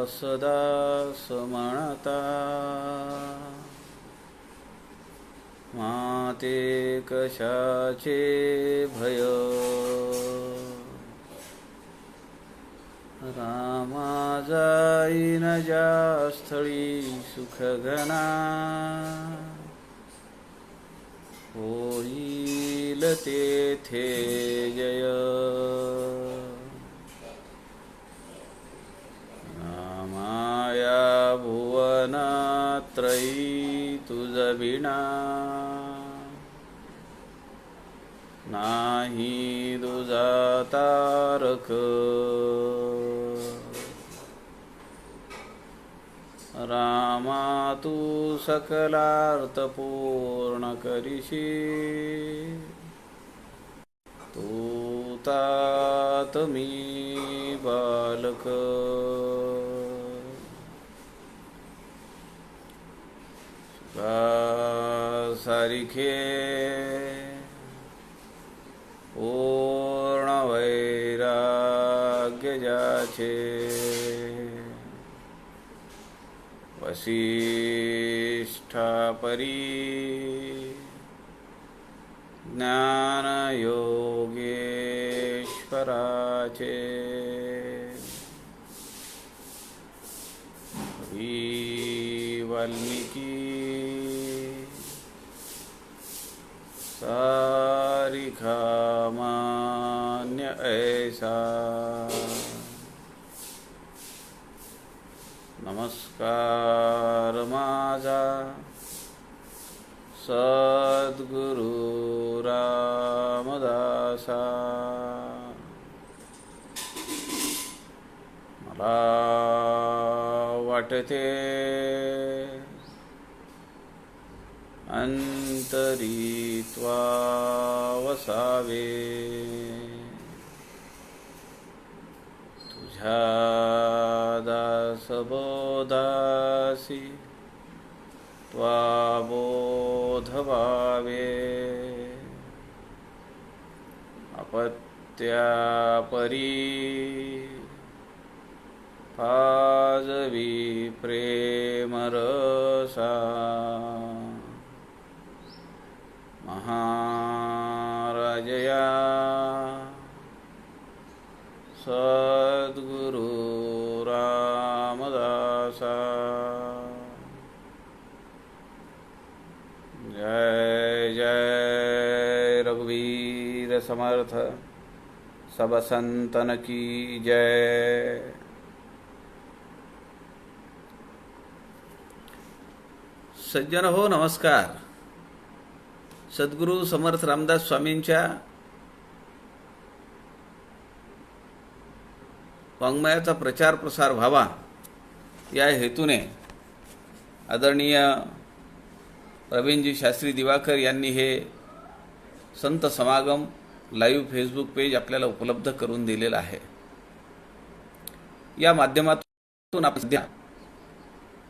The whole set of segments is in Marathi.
सदा समणता माते कशाचे भय रामा जाईन ज्या स्थळी सुखघना होईल तेथे जय माया भुवनात्रयी तुझ विना नाही दुजा तारक रामा तू सकलार्थ पूर्ण करिशी तू तात मी बालक सारिखे पूर्ण वैराग्य जाचे वसिष्ठा परी ज्ञान योगेश्वराचे वाल्मिकी सारिखा मान्य ऐसा नमस्कार माझा सद्गुरु रामदासा मला वाटते अंतरीत्वा वसावे तुझ्या दासबोधासी त्वा बोध व्हावे अपत्या परी पाजवी प्रेमरसा महाराजया सद्गुरु रामदासा जय जय रघुवीर समर्थ सब संतन की जय। सज्जन हो नमस्कार। सद्गुरु समर्थ रामदास स्वामींच्या वाङ्मयाचा प्रचार प्रसार व्हावा या हेतूने आदरणीय प्रवीणजी शास्त्री दिवाकर यांनी हे संत समागम लाईव्ह फेसबुक पेज आपल्याला उपलब्ध करून दिलेलं आहे। या माध्यमातून आपण सध्या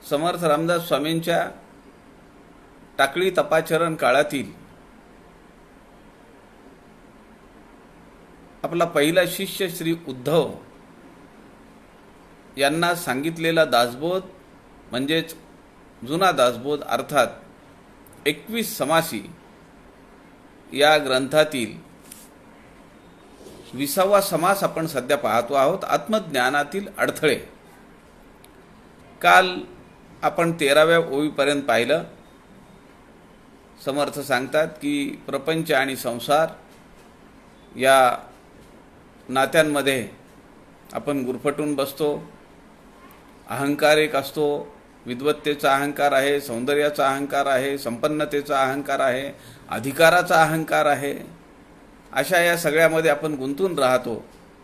समर्थ रामदास स्वामींच्या टाकळी तपाचरण काळातील आपला पहिला शिष्य श्री उद्धव यांना सांगितलेला दासबोध म्हणजेच जुना दासबोध अर्थात 21 समासी या ग्रंथातील 20वा समास आपण सध्या पाहतो आहोत। आत्मज्ञानातील अडथळे काल आपण 13व्या ओवीपर्यंत पाहिलं। समर्थ सांगतात की प्रपंच आणि संसार या नात्यांमध्ये आपण गुरफटून बसतो। अहंकार एक असतो, विद्वत्तेचा अहंकार आहे, सौंदर्याचा अहंकार आहे, संपन्नतेचा अहंकार आहे, अधिकाराचा अहंकार आहे। अशा या सगळ्यामध्ये आपण गुंतून राहतो,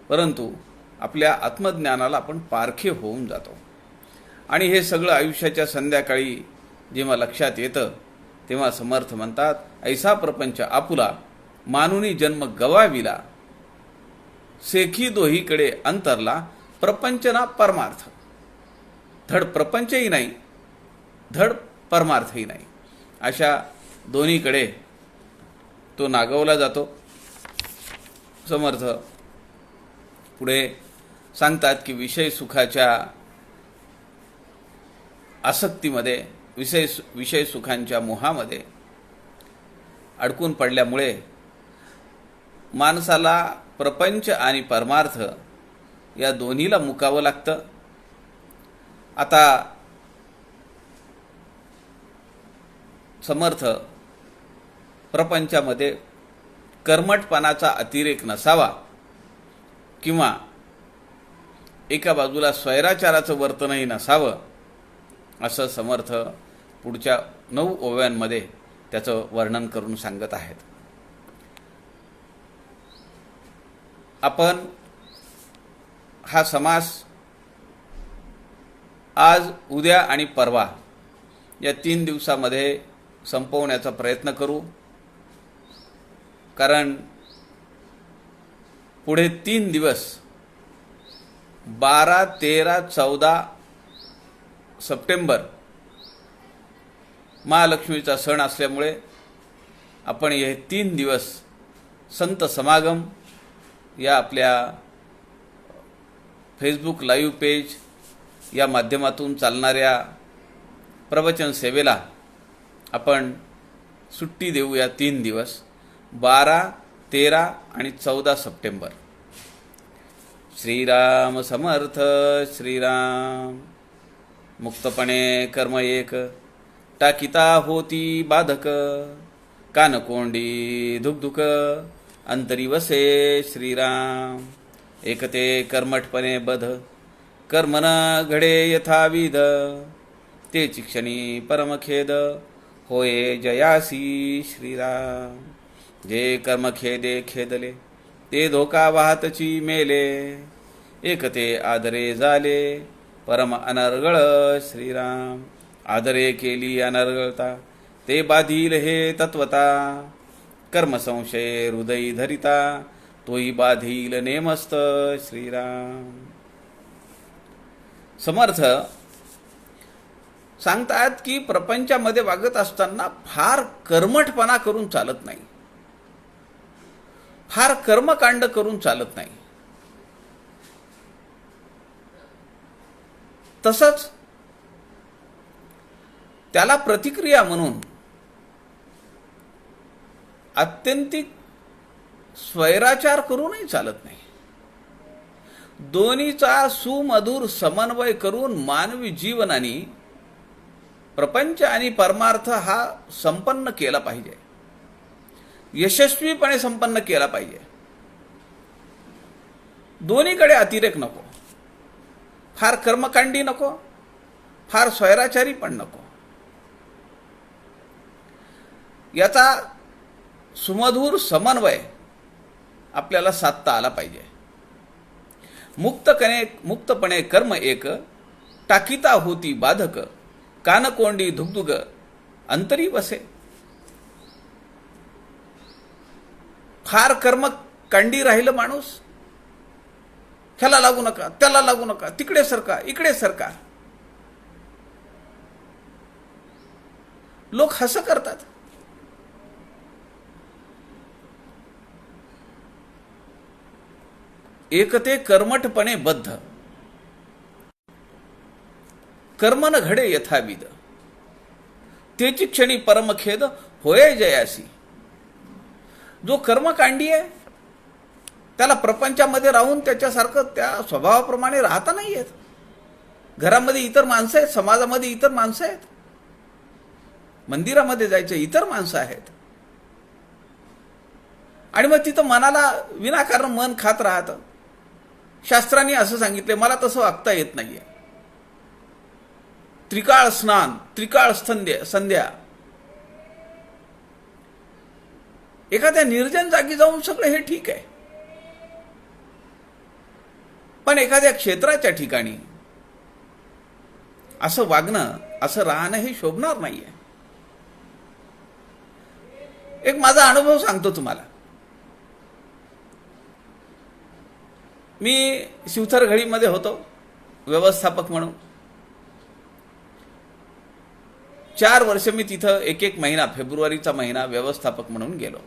परंतु आपल्या आत्मज्ञानाला आपण पारखे होऊन जातो। आणि हे सगळं आयुष्याच्या संध्याकाळी जेव्हा लक्षात येतं तेव्हा समर्थ म्हणतात, ऐसा प्रपंच आपुला मानुनी जन्म गवाविला, सेखी दोहीकडे अंतरला प्रपंच ना परमार्थ। धड प्रपंचही नाही, धड परमार्थही नाही, अशा दोन्हीकडे तो नागवला जातो। समर्थ पुढे सांगतात की विषय सुखाच्या आसक्तीमध्ये, विषय सुखांच्या मोहामध्ये अडकून पडल्यामुळे माणसाला प्रपंच आणि परमार्थ या दोन्हीला मुकावं लागतं. आता समर्थ प्रपंचामध्ये कर्मठपणाचा अतिरेक नसावा किंवा एका बाजूला स्वैराचाराचं वर्तनही नसावं, असं समर्थ पुढच्या 9 ओव्यांमध्ये त्याचं वर्णन करून सांगत आहेत. आपण हा समास आज, उद्या आणि परवा या 3 दिवसामध्ये संपवण्याचा प्रयत्न करू, कारण पुढे 3 दिवस 12, 13, 14 सप्टेंबर महालक्ष्मीचा सण असल्यामुळे आपण हे 3 दिवस संत समागम या आपल्या फेसबुक लाईव्ह पेज या माध्यमातून चालणाऱ्या प्रवचन सेवेला आपण सुट्टी देऊ. या 3 दिवस 12, 13 आणि 14 सप्टेंबर. श्रीराम समर्थ. श्रीराम. मुक्तपणे कर्म एक, टाकिता होती बाधक, कानकोंडी धुकधुक, अंतरी वसे श्रीराम. एकते कर्मठपणे बध, कर्म न घडे यथाविध, ते चिक्षणी परमखेद, होये जयासी श्रीराम. जे कर्म खेदे खेदले, ते धोका वाहतची मेले, एकते आदरे झाले, परम अनर्गळ श्रीराम. आदरे केली अनर्गळता, ते बाधील हे तत्वता, कर्म संशय हृदयी धरिता, तोही बाधील नेमस्त श्रीराम. समर्थ सांगतात की प्रपंचामध्ये वागत असताना फार कर्मठपणा करून चालत नाही, फार कर्मकांड करून चालत नाही. तसंच त्याला प्रतिक्रिया म्हणून आत्यंतिक स्वैराचार करूनही चालत नाही. दोन्हीचा सुमधुर समन्वय करून मानवी जीवनाने प्रपंच आणि परमार्थ हा संपन्न केला पाहिजे, यशस्वीपणे संपन्न केला पाहिजे. दोन्हीकडे अतिरेक नको, फार कर्मकांडी नको, फार स्वैराचारी पण नको. याचा सुमधुर समन्वय आपल्याला साधता आला पाहिजे. मुक्तपणे कर्म एक, टाकिता होती बाधक, कानकोंडी धुगधुग, अंतरी वसे. फार कर्मकांडी राहिलं माणूस, ह्याला लागू नका, त्याला लागू नका, तिकडे सरका, इकडे सरका. लोक हसं करतात. एकते कर्मठपणे बद्ध, कर्म न घडे यथाविध, तेची क्षणी परमखेद, होय जयासी. जो कर्मकांडी आहे त्याला प्रपंचामध्ये राहून त्याच्यासारखं त्या स्वभावाप्रमाणे राहता नाही येत. घरामध्ये इतर माणसं आहेत, समाजामध्ये इतर माणसं आहेत, मंदिरामध्ये जायचे इतर माणसं आहेत, आणि मग तिथं मनाला विनाकारण मन खात राहतं. शास्त्रांनी असं सांगितले, मला तसं वागता येत नाहीये. त्रिकाळ स्नान, त्रिकाळ संध्या, एखाद्या निर्जन जागी जाऊन सगळं हे ठीक आहे, पण एखाद्या क्षेत्राच्या ठिकाणी असं वागणं, असं राहणं हे शोभणार नाहीये. एक माझा अनुभव सांगतो तुम्हाला. मी शिवथरघडीमध्ये होतो व्यवस्थापक म्हणून. 4 वर्ष मी तिथं एक महिना, फेब्रुवारीचा महिना व्यवस्थापक म्हणून गेलो.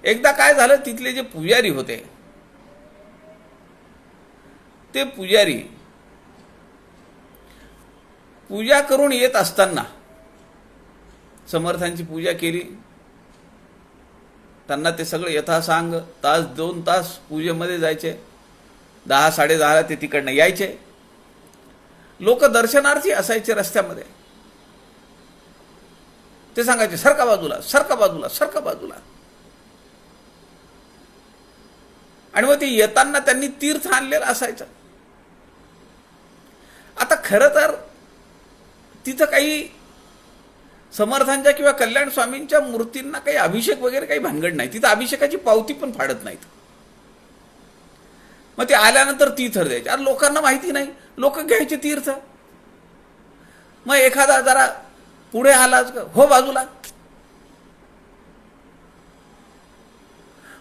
एकदा काय झालं, तिथले जे पुजारी होते ते पुजारी पूजा करून येत असताना समर्थांची पूजा केली. त्यांना ते सगळं यथासांग तास 2 तास पूजेमध्ये जायचे. 10-10:30 ते तिकडनं यायचे. लोक दर्शनार्थी असायचे रस्त्यामध्ये. ते सांगायचे सरका बाजूला, सरका बाजूला, सरका बाजूला. आणि मग ते येताना त्यांनी तीर्थ आणलेलं असायचं. आता खरं तर तिथं काही समर्थांच्या किंवा कल्याण स्वामींच्या मूर्तींना काही अभिषेक वगैरे काही भानगड नाही. तिथं अभिषेकाची पावती पण फाडत नाहीत. मग ते आल्यानंतर तीर्थ द्यायचे. अरे लोकांना माहिती नाही, लोक घ्यायचे तीर्थ. मग एखादा जरा पुढे आला, हो बाजूला.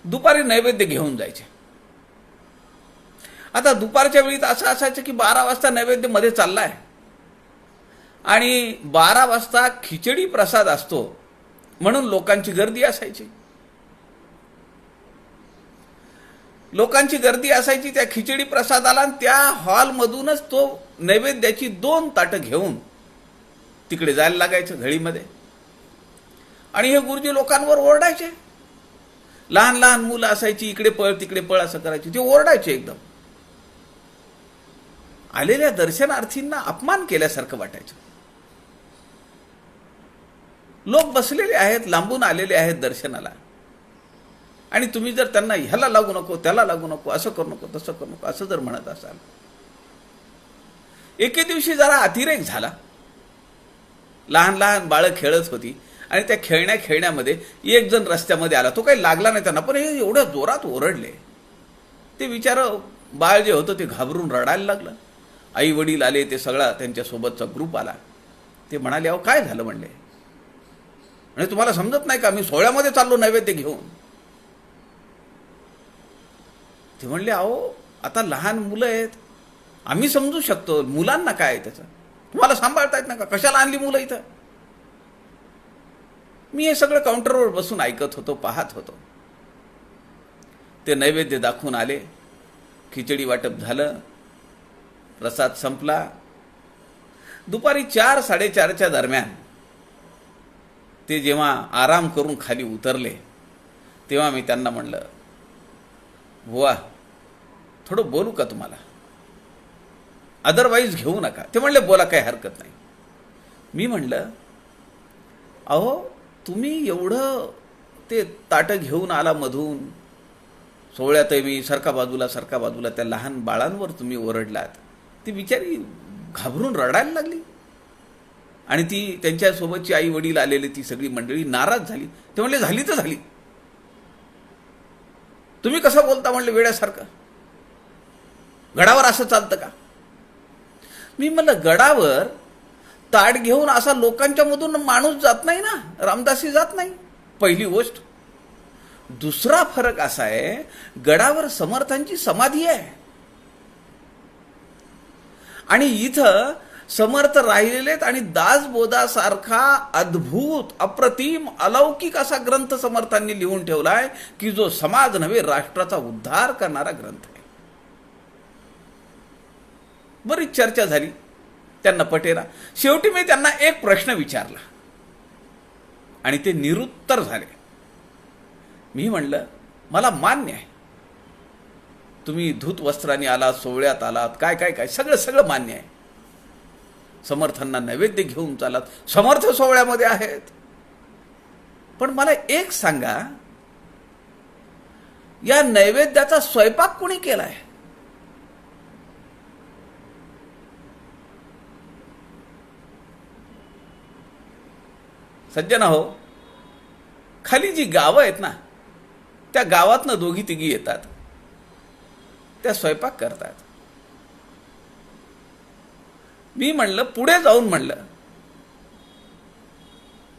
दुपारी नैवेद्य घेऊन जायचे. आता दुपारच्या वेळी असं असायचं की 12 वाजता नैवेद्य मध्ये चाललाय आणि 12 वाजता खिचडी प्रसाद असतो म्हणून लोकांची गर्दी असायची. लोकांची गर्दी असायची त्या खिचडी प्रसादाला. आणि त्या हॉलमधूनच तो नैवेद्याची 2 ताटं घेऊन तिकडे जायला लागायचं घळीमध्ये. आणि हे गुरुजी लोकांवर ओरडायचे. लहान लहान मुलं असायची, इकडे पळ तिकडे पळ असं करायची. ते ओरडायचे एकदम. आलेल्या दर्शनार्थींना अपमान केल्यासारखं वाटायचं. लोक बसलेले आहेत, लांबून आलेले आहेत दर्शनाला, आणि तुम्ही जर त्यांना ह्याला लागू नको, त्याला लागू नको, असं करू नको, तसं करू नको असं जर म्हणत असाल. एके दिवशी जरा अतिरेक झाला. लहान लहान बाळं खेळत होती आणि त्या खेळण्यामध्ये एक जण रस्त्यामध्ये आला. तो काही लागला नाही त्यांना, पण हे एवढ्या जोरात ओरडले. ते बिचार बाळ जे होतं ते घाबरून रडायला लागलं. आई वडील आले, ते सगळा त्यांच्यासोबतचा ग्रुप आला. ते म्हणाले अहो काय झालं म्हणले. आणि तुम्हाला समजत नाही का, मी सोहळ्यामध्ये चाललो नैवेद्य घेऊन. ते म्हणले अहो आता लहान मुलं आहेत, आम्ही समजू शकतो, मुलांना काय आहे त्याचं, तुम्हाला सांभाळता येत नाही का, कशाला आणली मुलं इथं. मी हे सगळं काउंटरवर बसून ऐकत होतो, पाहत होतो. ते नैवेद्य दाखवून आले, खिचडी वाटप झालं, प्रसाद संपला. दुपारी 4-4:30च्या दरम्यान ते जेव्हा आराम करून खाली उतरले तेव्हा मी त्यांना म्हणलं बुवा थोडं बोलू का तुम्हाला, अदरवाईज घेऊ नका. ते म्हणले बोला काही हरकत नाही. मी म्हणलं अहो तुम्ही एवढं ते ताटं घेऊन आला मधून, सोहळ्यात मी सरका बाजूला सरका बाजूला, त्या लहान बाळांवर तुम्ही ओरडलात. ती बिचारी घाबरून रडायला लागली. आणि ती त्यांच्यासोबतची आई वडील आलेली ती सगळी मंडळी नाराज झाली. ते म्हणले झाली तर झाली, तुम्ही कसं बोलता म्हणले वेड्यासारखं, गडावर असं चालतं का. मी म्हणलं गडावर ताट घेऊन असा लोकांच्या मधून माणूस जात नाही ना, रामदासी जात नाही, पहिली गोष्ट. दुसरा फरक असा आहे, गडावर समर्थांची समाधी आहे आणि इथं समर्थ राहिलेलेत. आणि दासबोधासारखा अद्भुत अप्रतिम अलौकिक असा ग्रंथ समर्थांनी लिहून ठेवलाय की जो समाज नव्हे राष्ट्राचा उद्धार करणारा ग्रंथ आहे. बरीच चर्चा झाली, त्यांना पटेना. शेवटी मी त्यांना एक प्रश्न विचारला आणि ते निरुत्तर झाले. मी म्हणलं मला मान्य आहे, तुम्ही धूत वस्त्रांनी आलात, सोहळ्यात आलात, काय काय काय सगळं सगळं मान्य आहे. समर्थांना नैवेद्य घेऊन चालात, समर्थ सोहळ्यामध्ये आहेत. पण मला एक सांगा, या नैवेद्याचा स्वयंपाक कोणी केलाय. सज्जन हो, खाली जी गावं आहेत ना, त्या गावातनं 2-3 येतात, त्या स्वयंपाक करतात. मी म्हणलं पुढे जाऊन, म्हणलं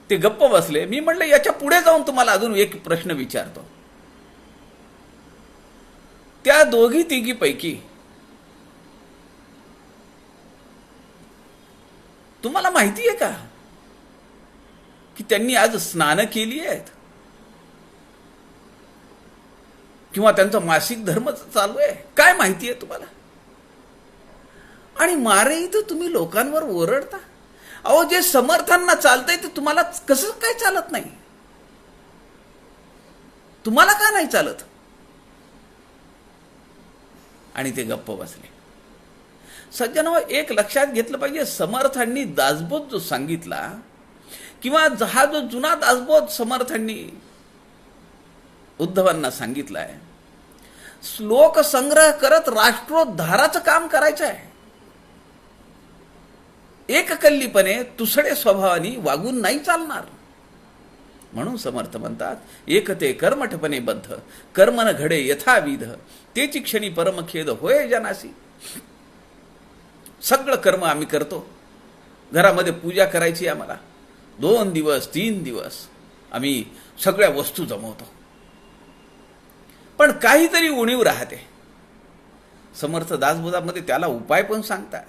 ते गप्प बसले. मी म्हणलं याच्या पुढे जाऊन तुम्हाला अजून एक प्रश्न विचारतो. त्या 2-3 पैकी तुम्हाला माहिती आहे का की त्यांनी आज स्नान केली आहेत किंवा त्यांचा मासिक धर्म चालू आहे, काय माहिती आहे तुम्हाला. आणि मारे इथं तुम्ही लोकांवर ओरडता. अहो, जे समर्थांना चालतंय ते तुम्हाला कसं काय चालत नाही? तुम्हाला का नाही चालत? आणि ते गप्प बसले. सज्जनो, एक लक्षात घेतलं पाहिजे, समर्थांनी दासबोध जो सांगितला, किंवा हा जो जुना दासबोध समर्थांनी उद्धवांना सांगितलाय, श्लोक संग्रह करत राष्ट्रोद्धाराचं काम करायचं आहे. एककल्लीपणे तुसडे स्वभावानी वागून नाही चालणार. म्हणून समर्थ म्हणतात, एक ते कर्मठपणे बद्ध, कर्मन घडे यथाविध, तेची क्षणी परमखेद होय जनासी. सगळं कर्म आम्ही करतो. घरामध्ये पूजा करायची आम्हाला, 2 दिवस 3 दिवस आम्ही सगळ्या वस्तू जमवतो, पण काहीतरी उणीव राहते. समर्थ दासबोधामध्ये त्याला उपाय पण सांगतात.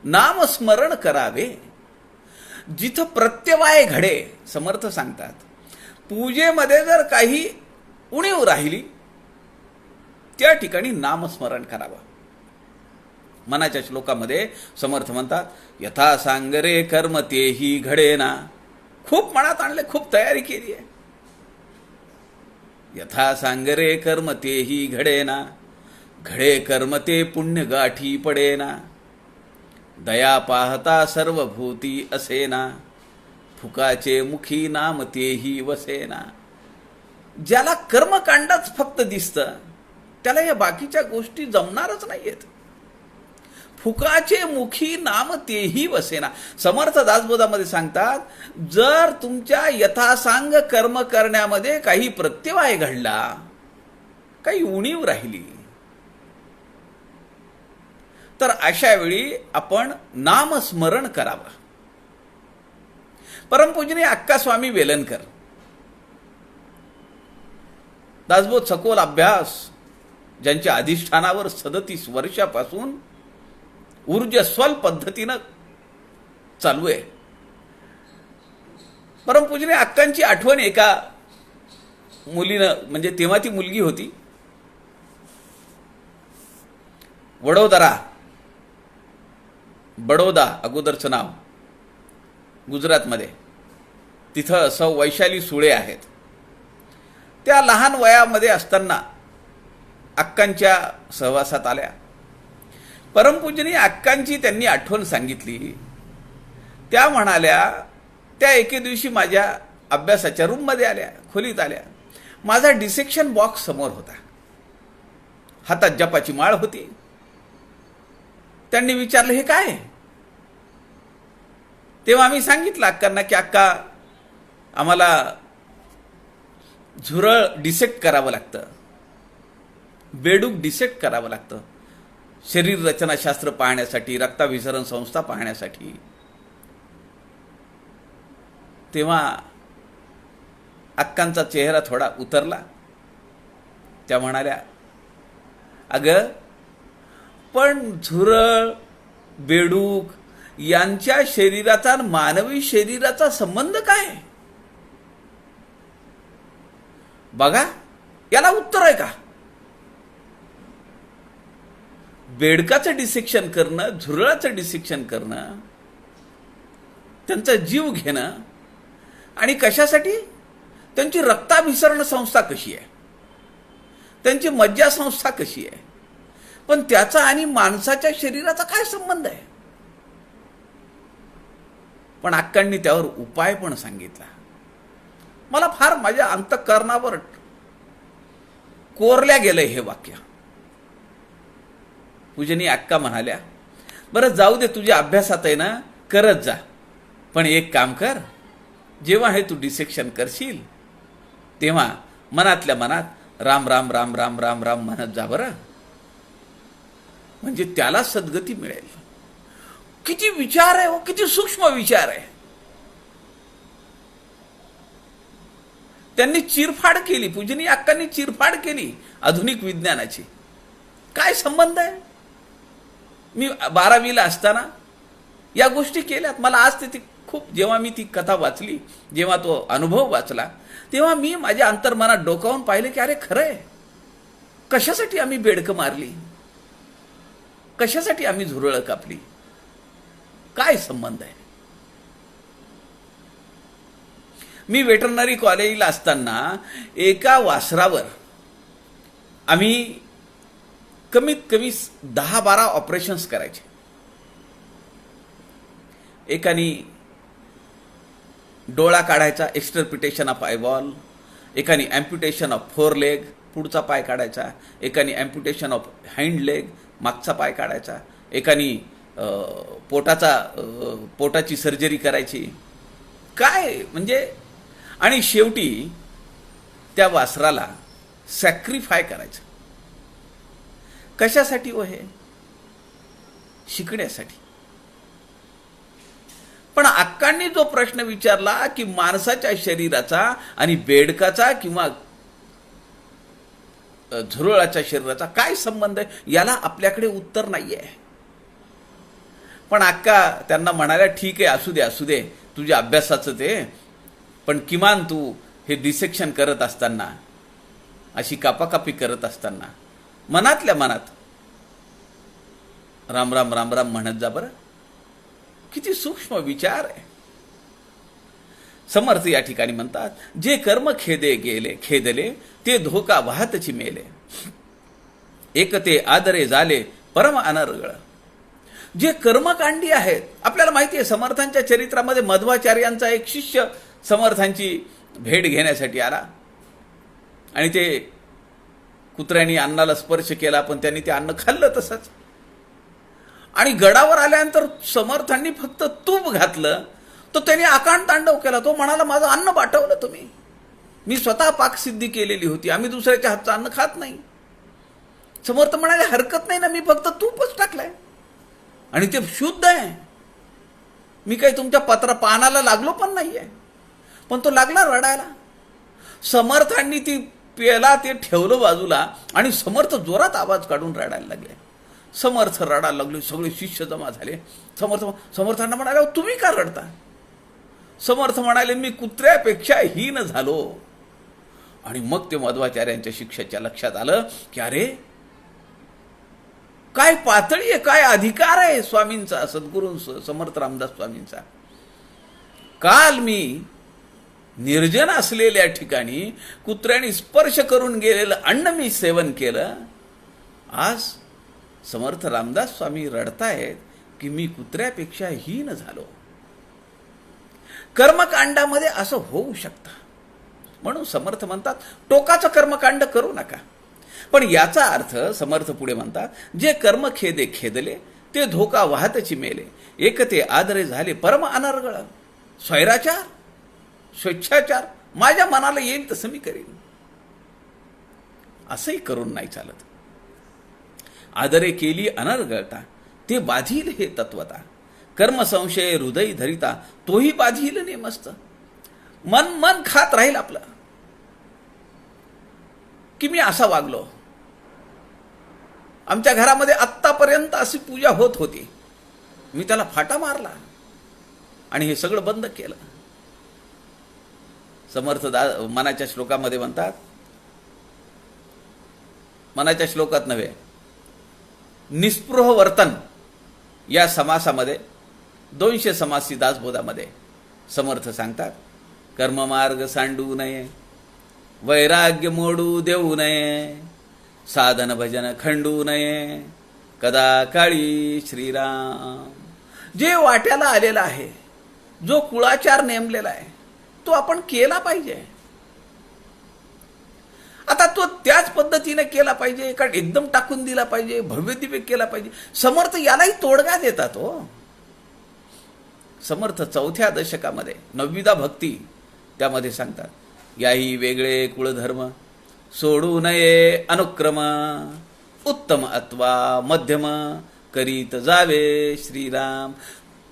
नामस्मरण करावे जिथं प्रत्यवाय घडे. समर्थ सांगतात, पूजेमध्ये जर काही उणीव राहिली त्या ठिकाणी नामस्मरण करावं. मनाच्या श्लोकामध्ये समर्थ म्हणतात, यथा सांगरे कर्म तेही घडेना. खूप मनात आणले, खूप तयारी केली आहे. यथा सांगरे कर्म तेही घडेना, घडे कर्म ते पुण्य गाठी पडेना. दया पाहता सर्वभूती असेना, फुकाचे मुखी नाम तेही वसेना. ज्याला कर्मकांडच फक्त दिसतं त्याला या बाकीच्या गोष्टी जमणारच नाहीयेत. फुकाचे मुखी नाम तेही वसेना. समर्थ दासबोधामध्ये सांगतात, जर तुमच्या यथासांग कर्म करण्यामध्ये काही प्रत्यवाय घडला, काही उणीव राहिली, तर अशा वेळी आपण नामस्मरण करावं. परमपूजनीय अक्कास्वामी वेलणकर, दासबोध सखोल अभ्यास ज्यांच्या अधिष्ठानावर 37 वर्षापासून ऊर्जस्वल पद्धतीनं चालू आहे. परमपूजनीय अक्कांची आठवण एका मुलीनं, म्हणजे तेव्हा ती मुलगी होती, बडोदा अगोदरचं नाव, गुजरातमध्ये, तिथं सौ वैशाली सुळे आहेत. त्या लहान वयामध्ये असताना अक्कांच्या सहवासात आल्या. परमपूजनीय अक्कांची त्यांनी आठवण सांगितली. त्या म्हणाल्या, त्या एके दिवशी माझ्या अभ्यासाच्या रूममध्ये आल्या, खोलीत आल्या. माझा डिसेक्शन बॉक्स समोर होता, हातात जपाची माळ होती. त्यांनी विचारलं, हे काय? तेव्हा आम्ही सांगितलं अक्कांना की अक्का, आम्हाला झुरळ डिसेक्ट करावं लागतं, बेडूक डिसेक्ट करावं लागतं, शरीर रचनाशास्त्र पाहण्यासाठी, रक्ताभिसरण संस्था पाहण्यासाठी. तेव्हा अक्कांचा चेहरा थोडा उतरला. त्या म्हणाल्या, अगं, पण झुरळ, बेडूक यांच्या शरीराचा मानवी शरीराचा संबंध काय? बघा, याला उत्तर आहे का? बेडकाचं डिसेक्शन करणं, झुरळाचं डिसेक्शन करणं, त्यांचा जीव घेणं, आणि कशासाठी? त्यांची रक्ताभिसरण संस्था कशी आहे, त्यांची मज्जा संस्था कशी आहे, पण त्याचा आणि माणसाच्या शरीराचा काय संबंध आहे? पण अक्कांनी त्यावर उपाय पण सांगितला. मला फार माझ्या अंतःकरणावर कोरल्या गेलंय हे वाक्य. पूजनीय अक्का म्हणाल्या, बरं जाऊ दे, तुझ्या अभ्यासात आहे ना, करत जा, पण एक काम कर, जेव्हा हे तू डिसेक्शन करशील तेव्हा मनातल्या मनात राम राम राम राम राम राम म्हणत जा बरं, म्हणजे त्याला सद्गती मिळेल. किती विचार आहे, किती सूक्ष्म विचार आहे. त्यांनी चिरफाड केली, पूजनीय अक्कांनी चिरफाड केली आधुनिक विज्ञानाची. काय संबंध आहे? मी 12वीला असताना या गोष्टी केल्यात. मला आज ती खूप, जेव्हा मी ती कथा वाचली, जेव्हा तो अनुभव वाचला, तेव्हा मी माझ्या अंतर्मनात डोकावून पाहिले की अरे खरंय, कशासाठी आम्ही बेडकं मारली, कशासाठी आम्ही झुरळं कापली, काय संबंध आहे? मी वेटरनरी कॉलेजला असताना एका वासरावर आम्ही कमीत कमी 10-12 ऑपरेशन्स करायचे. एकानी डोळा काढायचा, एक्स्टरपिटेशन ऑफ आयबॉल, एकानी ॲम्प्युटेशन ऑफ 4 लेग, पुढचा पाय काढायचा, एकानी ॲम्प्युटेशन ऑफ हाइंड लेग, मागचा पाय काढायचा, एकानी पोटाची सर्जरी करायची. काय म्हणजे, आणि शेवटी त्या वासराला सॅक्रिफाय करायचं. कशासाठी हो? हे शिकण्यासाठी. पण अक्कांनी जो प्रश्न विचारला की माणसाच्या शरीराचा आणि बेडकाचा किंवा झुरळाच्या शरीराचा काय संबंध आहे, याला आपल्याकडे उत्तर नाही आहे. पण अक्का त्यांना म्हणाल्या, ठीक आहे, असू दे तुझ्या अभ्यासाचं ते, पण किमान तू हे डिसेक्शन करत असताना, अशी कापाकापी करत असताना मनातल्या मनात राम राम राम राम म्हणत जा बरं. किती सूक्ष्म विचार आहे. समर्थ या ठिकाणी म्हणतात, जे कर्म खेदले ते धोका वाहतची मेले, एक ते आदरे झाले परम अनर्गळ. जे कर्मकांडी आहेत, आपल्याला माहिती आहे समर्थांच्या चरित्रामध्ये मध्वाचार्यांचा एक शिष्य समर्थांची भेट घेण्यासाठी आला आणि ते कुत्र्यांनी अन्नाला स्पर्श केला, पण त्यांनी ते अन्न खाल्लं तसंच. आणि गडावर आल्यानंतर समर्थांनी फक्त तूप घातलं तर त्यांनी आकांड तांडव केला. तो म्हणाला, माझं अन्न बाटवलं तुम्ही, मी स्वतः पाकसिद्धी केलेली होती, आम्ही दुसऱ्याच्या हातचं अन्न खात नाही. समर्थ म्हणाले, हरकत नाही ना, मी फक्त तूपच टाकलंय आणि ते शुद्ध आहे, मी काही तुमच्या पानाला लागलो पण नाहीये. पण तो लागला रडायला. समर्थांनी ती पेला ते ठेवलं बाजूला आणि समर्थ जोरात आवाज काढून रडायला लागले. समर्थ रडायला लागले, सगळे शिष्य जमा झाले. समर्थांना म्हणाले, तुम्ही का रडता? समर्थ म्हणाले, मी कुत्र्यापेक्षा हीन झालो. आणि मग ते मध्वाचार्यांच्या शिष्याच्या लक्षात आलं की अरे, काय पातळी आहे, काय अधिकार आहे स्वामींचा, सद्गुरू समर्थ रामदास स्वामींचा. काल मी निर्जन असलेल्या ठिकाणी कुत्र्याने स्पर्श करून गेलेलं अन्न मी सेवन केलं. आज समर्थ रामदास स्वामी रडतायत की मी कुत्र्यापेक्षा हीन झालो. कर्मकांडामध्ये असं होऊ शकतं. म्हणून समर्थ म्हणतात, टोकाचं कर्मकांड करू नका. पण याचा अर्थ समर्थ पुढे म्हणतात, जे कर्म खेदले ते धोका वाहतची मेले, एक ते आदरे झाले परम अनर्गळ. स्वैराचार, स्वेच्छाचार, माझ्या मनाला येईल तसं मी करीन, असंही करून नाही चालत. आदरे केली अनर्गळता, ते बाधील हे तत्वता. कर्म संशय हृदय धरिता, तोही बाधील नेमस्त. मन खात राहील आपलं की मी असा वागलो, आमच्या घरामध्ये आत्तापर्यंत अशी पूजा होत होती, मी त्याला फाटा मारला आणि हे सगळं बंद केलं. समर्थ मनाच्या श्लोकामध्ये म्हणतात, मनाच्या श्लोकात नव्हे, निस्पृह वर्तन या समासामध्ये 200 समासी दासबोधामध्ये समर्थ सांगतात, कर्ममार्ग सांडू नये, वैराग्य मोडू देऊ नये, साधन भजन खंडू नये, कदा काळी श्रीराम. जे वाट्याला आलेला आहे, जो कुळाचार नेमलेला आहे, तो आपण केला पाहिजे. आता तो त्याच पद्धतीने केला पाहिजे का एकदम टाकून दिला पाहिजे, भव्य दिव्य केला पाहिजे? समर्थ यालाही तोडगा देतात हो. समर्थ 4थ्या दशकामध्ये 9वीदा भक्ती त्यामध्ये सांगतात, याही वेगळे कुळधर्म सोडू नये अनुक्रम, उत्तम अथवा मध्यम करीत जावे श्रीराम.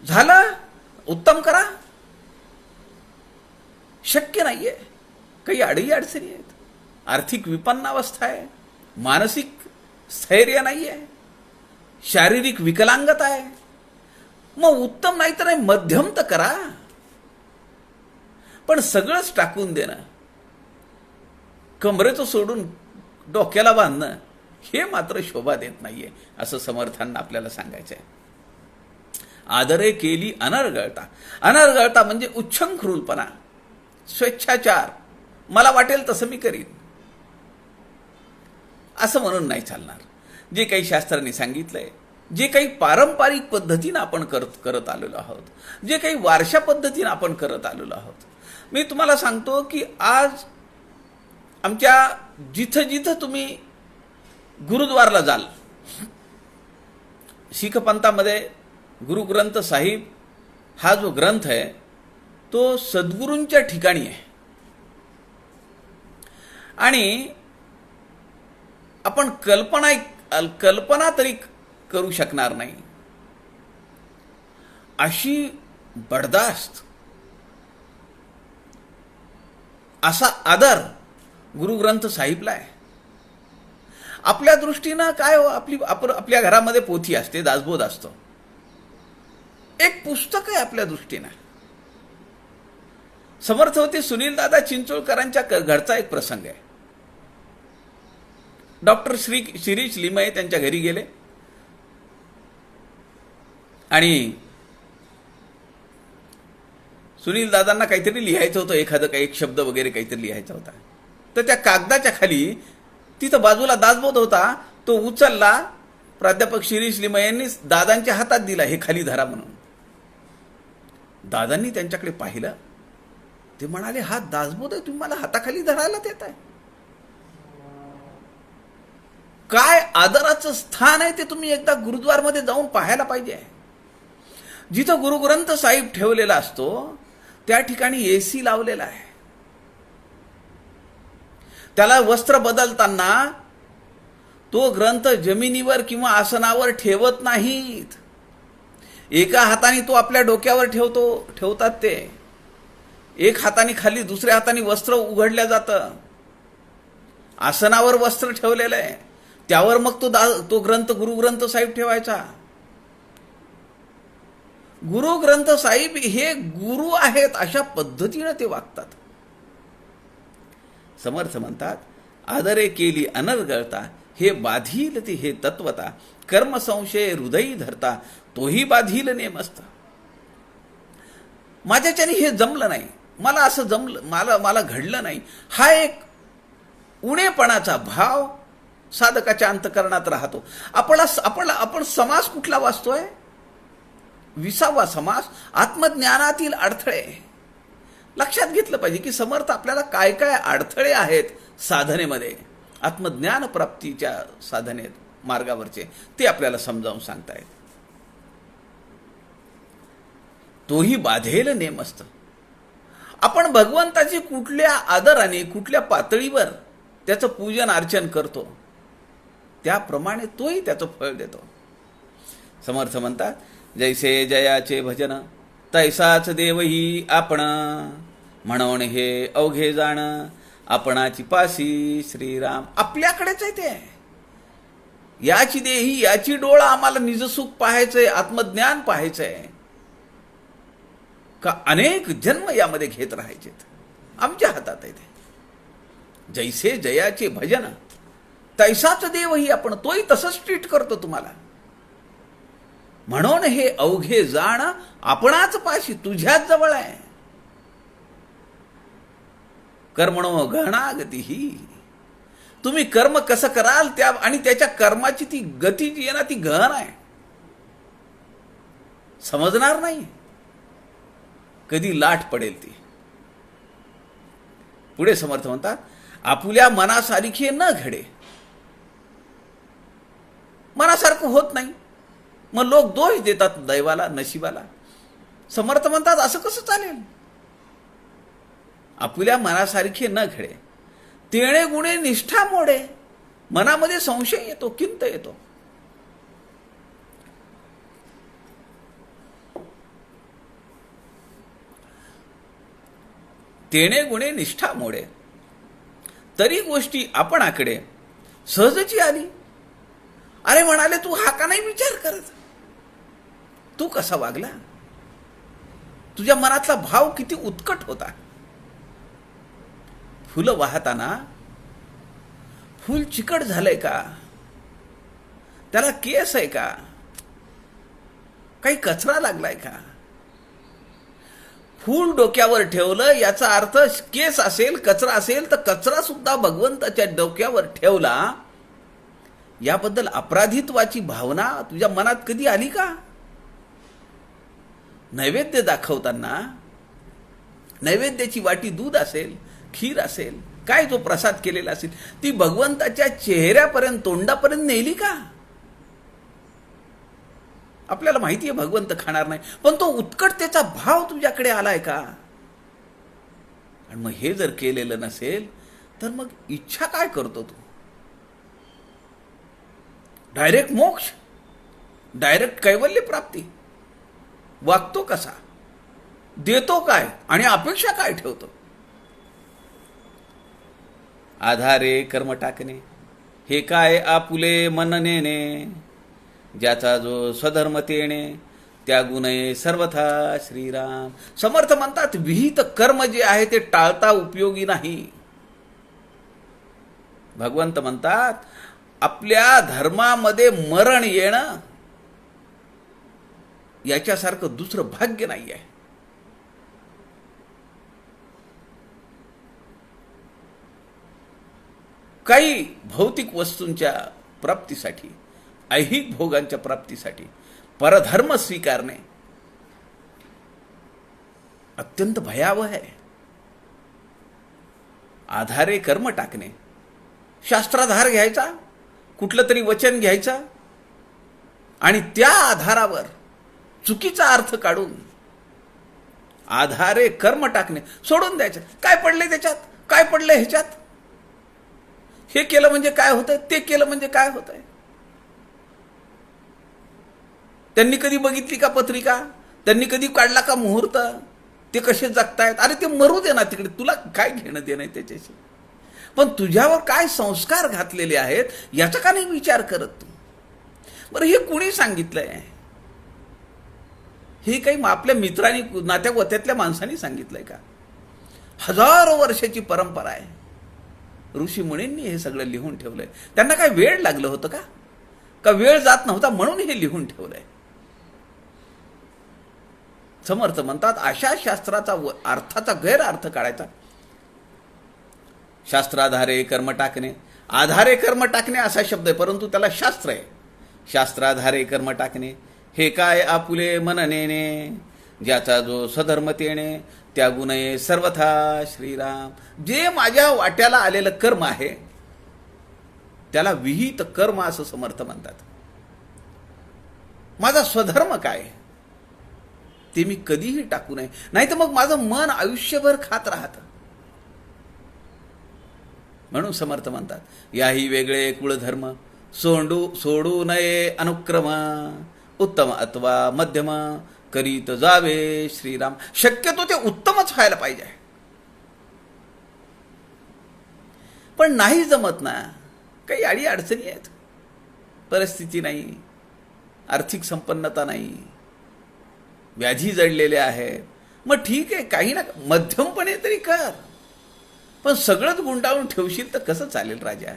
झालं, उत्तम करा. शक्य नाहीये, काही अडचणी आहेत, आर्थिक विपन्नावस्था आहे, मानसिक स्थैर्य नाहीये, शारीरिक विकलांगता आहे. मग उत्तम नाही तर नाही, मध्यम तर करा. पण सगळंच टाकून देणं, कमरेचं सोडून डोक्याला बांधणं, हे मात्र शोभा देत नाहीये, असं समर्थांना आपल्याला सांगायचं आहे. आदरे केली अनर्गळता. अनर्गळता म्हणजे उच्छृंखलपणा, स्वेच्छाचार, मला वाटेल तसं मी करीन, असं म्हणून नाही चालणार. जे काही शास्त्रांनी सांगितलंय, जे काही पारंपरिक पद्धतीनं आपण करत आलेलो आहोत, जे काही वारशा पद्धतीनं आपण करत आलेलो आहोत. मी तुम्हाला सांगतो की आज आमच्या जिथं जिथं तुम्ही गुरुद्वारला जाल, शीख पंथामध्ये गुरु ग्रंथ साहिब हा जो ग्रंथ आहे तो सद्गुरूंच्या ठिकाणी आहे. आणि आपण कल्पना तरी करू शकणार नाही अशी बडदास्त असा आदर गुरुग्रंथ साहिबला आहे. आपल्या दृष्टीनं काय हो, आपल्या घरामध्ये पोथी असते, दासबोध असतो, एक पुस्तक आहे आपल्या दृष्टीनं. समर्थवती सुनील दादा चिंचोळकरांच्या घरचा एक प्रसंग आहे. डॉक्टर शिरीष लिमये त्यांच्या घरी गेले आणि सुनील दादांना काहीतरी लिहायचं होतं, एक शब्द वगैरे काहीतरी लिहायचा होता. तर त्या कागदाच्या खाली तिथं बाजूला दासबोध होता, तो उचलला, प्राध्यापक शिरीष लिमये यांनी दादांच्या हातात दिला, हे खाली धरा म्हणून. दादांनी त्यांच्याकडे पाहिलं, ते म्हणाले, हा दासबोध आहे, तुम्ही मला हाताखाली धरायला देत आहे? काय आदराचं स्थान आहे ते तुम्ही एकदा गुरुद्वारमध्ये जाऊन पाहायला पाहिजे. जिथं गुरुग्रंथ साहिब ठेवलेला असतो त्या ठिकाणी एसी लावलेला आहे. त्याला वस्त्र बदलताना तो ग्रंथ जमिनीवर किंवा आसनावर ठेवत नाहीत. एका हाताने तो आपल्या डोक्यावर ठेवतात ते, एक हाताने खाली, दुसऱ्या हाताने वस्त्र उघडल्या जातं. आसनावर वस्त्र ठेवलेलं आहे, त्यावर मग तो ग्रंथ गुरुग्रंथ साहिब ठेवायचा. गुरुग्रंथ साहिब हे गुरु आहेत अशा पद्धतीने ते वागतात. समर्थ म्हणतात, आदरे केली अनर्गळता, हे बाधील ते हे तत्वता, कर्म संशय हृदयी धरता, तोही बाधील नेमस्त. माझ्याच्याने हे जमलं नाही, मला असं जमलं, मला घडलं नाही, हा एक उणेपणाचा भाव साधकाच्या अंतकरणात राहतो. आपण समास कुठला वाचतोय? 20वा समास, आत्मज्ञानातील अडथळे. लक्षात घेतलं पाहिजे की समर्थ आपल्याला काय काय अडथळे आहेत साधनेमध्ये, आत्मज्ञान प्राप्तीच्या साधनेत मार्गावरचे, ते आपल्याला समजावून सांगतायत. तोही बाधेल नेमस्त. आपण भगवंताची कुठल्या आदराने, कुठल्या पातळीवर त्याचं पूजन अर्चन करतो, त्याप्रमाणे तोही त्याचं फळ देतो. समर्थ म्हणतात, जैसे जयाचे भजन तैसाच देवही आपण, म्हणून हे अवघे जाण आपणाची पासी श्रीराम. आपल्याकडेच आहे ते, याची देही याची डोळा, आम्हाला निजसुख पाहायचंय, आत्मज्ञान पाहायचंय का अनेक जन्म यामध्ये घेत राहायचे, आमच्या हातात आहे ते. जैसे जयाचे भजन तैसाच देवही आपण, तोही तसंच ट्रीट करतो तुम्हाला. म्हणून हे अवघे जाण आपणाच पाशी, तुझ्याच जवळ आहे. कर्मणो गहनागती ही, तुम्ही कर्म कसं कराल त्या आणि त्याच्या कर्माची ती गती जी आहे ना, ती गहन आहे, समजणार नाही, कधी लाट पडेल ती. पुढे समर्थ म्हणतात, आपुल्या मनासारखे न घडे. मनासारखं होत नाही, मग लोक दोष देतात दैवाला, नशिबाला. समर्थ म्हणतात, असं कसं चालेल? आपुल्या मनासारखे न घडे, तेणे गुणे निष्ठा मोडे. मनामध्ये संशय येतो, किंत येतो. तेणे गुणे निष्ठा मोडे, तरी गोष्टी आपणाकडे सहजची आली. अरे म्हणाले, तू हा का नाही विचार करत? तू कसा वागला? तुझ्या मनातला भाव किती उत्कट होता. फुलं वाहताना फूल चिकट झालंय का? त्याला केस आहे का? काही कचरा लागलाय का? फूल डोक्यावर ठेवलं याचा अर्थ केस असेल, कचरा असेल, तर कचरा सुद्धा भगवंताच्या डोक्यावर ठेवला, याबद्दल अपराधित्वाची भावना तुझ्या मनात कधी आली का? नैवेद्य दाखवताना नैवेद्याची वाटी दूध असेल, खीर असेल, काय जो प्रसाद केलेला असेल, ती भगवंताच्या चेहऱ्यापर्यंत, तोंडापर्यंत नेली का? आपल्याला माहिती आहे भगवंत खाणार नाही, पण तो उत्कटतेचा भाव तुझ्याकडे आलाय का? आणि मग हे जर केलेलं नसेल तर मग इच्छा काय करतो तू? डायरेक्ट मोक्ष, डायरेक्ट कैवल्य प्राप्ती वागतो कसा? देतो काय आणि अपेक्षा काय ठेवतो? आधारे कर्म टाकणे, हे काय आपुले मन नेणे, ज्याचा जो स्वधर्म तेणे, त्यागू नये सर्वथा श्रीराम. समर्थ म्हणतात विहित कर्म जे आहे ते टाळता उपयोगी नाही. भगवंत म्हणतात आपल्या धर्मामध्ये मरण येणं याच्यासारखं दुसरं भाग्य नाही आहे. काही भौतिक वस्तूंच्या प्राप्तीसाठी, ऐहिक भोगांच्या प्राप्तीसाठी परधर्म स्वीकारणे अत्यंत भयावह आहे. आधारे कर्म टाकणे, शास्त्राधार घ्यायचा, कुठलं तरी वचन घ्यायचं आणि त्या आधारावर चुकीचा अर्थ काढून आधारे कर्म टाकणे सोडून द्यायचं. काय पडले त्याच्यात, काय पडले ह्याच्यात, हे केलं म्हणजे काय होतंय, ते केलं म्हणजे काय होतंय. त्यांनी कधी बघितली का पत्रिका, त्यांनी कधी काढला का मुहूर्त, ते कसे जगतायत, अरे ते मरू दे ना तिकडे, तुला काय घेणं देणं आहे त्याच्याशी. पण तुझ्यावर काय संस्कार घातलेले आहेत याचा का नाही विचार करत तू? बरं हे कुणी सांगितलंय? हे काही आपल्या मित्रांनी, नात्या गोत्यातल्या माणसांनी सांगितलंय का? हजारो वर्षाची परंपरा आहे. ऋषी मुनींनी हे सगळं लिहून ठेवलंय. त्यांना काय वेळ लागलं होतं का? का वेळ जात नव्हता म्हणून हे लिहून ठेवलंय? समर्थ म्हणतात अशा शास्त्राचा अर्थाचा गैरअर्थ काढायचा. शास्त्राधारे कर्म टाकणे, आधारे कर्म टाकणे असा शब्द आहे, परंतु त्याला शास्त्र आहे. शास्त्राधारे कर्म टाकणे, हे काय आपुले मन नेणे, ज्याचा जो स्वधर्म तेणे, त्यागू नये सर्वथा श्रीराम. जे माझ्या वाट्याला आलेलं कर्म आहे त्याला विहित कर्म असं समर्थ म्हणतात. माझा स्वधर्म काय ते मी कधीही टाकू नये, नाही तर मग माझं मन आयुष्यभर खात राहतं. म्हणून समर्थ म्हणतात याही वेगळे कुळधर्म, सोडू नये अनुक्रम, उत्तम अथवा मध्यम करीत जावे श्रीराम. शक्यतो ते उत्तमच व्हायला पाहिजे. पण नाही जमत ना, काही अडी अडचणी आहेत, परिस्थिती नाही, आर्थिक संपन्नता नाही, व्याधी जडलेले आहेत. मग ठीक आहे, काही ना मध्यमपणे तरी कर, पण सगळंच गुंडाळून ठेवशील तर कसं चालेल राजा?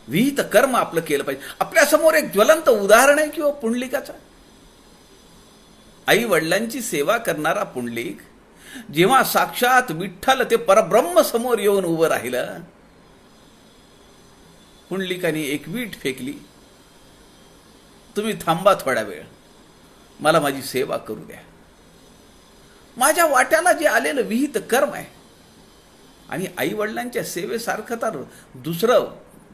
विहित कर्म आपलं केलं पाहिजे. आपल्या समोर एक ज्वलंत उदाहरण आहे किंवा पुंडलिकाचा. आई वडिलांची सेवा करणारा पुंडलिक जेव्हा साक्षात विठ्ठल ते परब्रह्म समोर येऊन उभं राहिलं, पुंडलिकाने एक वीट फेकली, तुम्ही थांबा थोडा वेळ, मला माझी सेवा करू द्या. माझ्या वाट्याला जे आलेलं विहित कर्म आहे, आणि आई वडिलांच्या सेवेसारखं तर दुसरं